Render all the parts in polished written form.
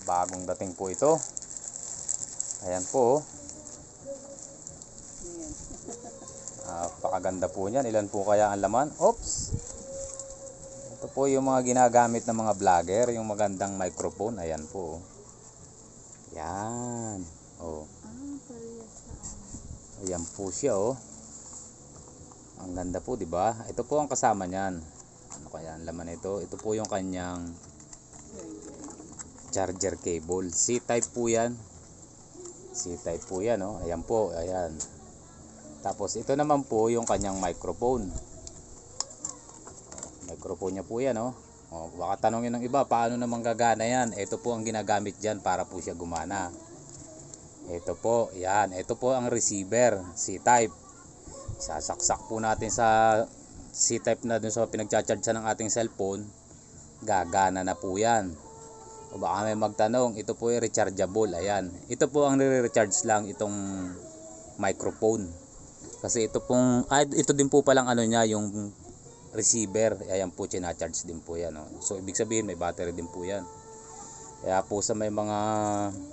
Bagong dating po ito. Ayan po. Napakaganda po niyan. Ilan po kaya ang laman? Oops! Ito po yung mga ginagamit ng mga vlogger. Yung magandang microphone. Ayan po. Yan. Oh. Ayan po siya oh. Ang ganda po, di ba? Ito po ang kasama niyan. Ano kaya ang laman ito? Ito po yung kanyang charger cable. C-type po yan. C-type po yan oh. Ayan po, ayan. Tapos ito naman po yung kanyang microphone. Microphone niya po yan oh. Baka tanongin ng iba, paano naman gagana yan? Ito po ang ginagamit dyan para po siya gumana. Ito po, yan. Ito po ang receiver, C-type. Sasaksak po natin sa C-type na dun sa pinagcha-charge ng ating cellphone. Gagana na po yan. O baka may magtanong, ito po yung rechargeable. Ayan. Ito po ang nire-recharge lang itong microphone. Kasi ito pong, ito din po palang ano niya, yung receiver. Ayan po, china-charge din po yan. Oh. So, ibig sabihin, may battery din po yan. Kaya po sa may mga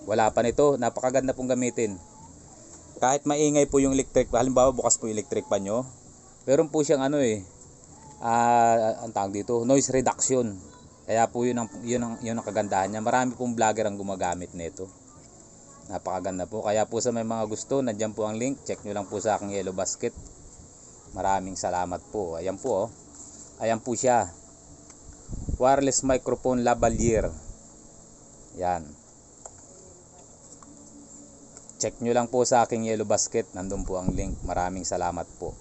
wala pa nito, napakaganda pong gamitin. Kahit maingay po yung electric, halimbawa bukas po yung electric pan nyo, meron po siyang ano ang tawag dito, noise reduction. Kaya po yun ang kagandahan niya. Marami pong vlogger ang gumagamit nito. Napakaganda po. Kaya po sa may mga gusto, nandiyan po ang link. Check nyo lang po sa aking Yellow Basket. Maraming salamat po. Ayan po oh. Ayan po siya. Wireless microphone lavalier. Yan. Check nyo lang po sa aking Yellow Basket. Nandun po ang link. Maraming salamat po.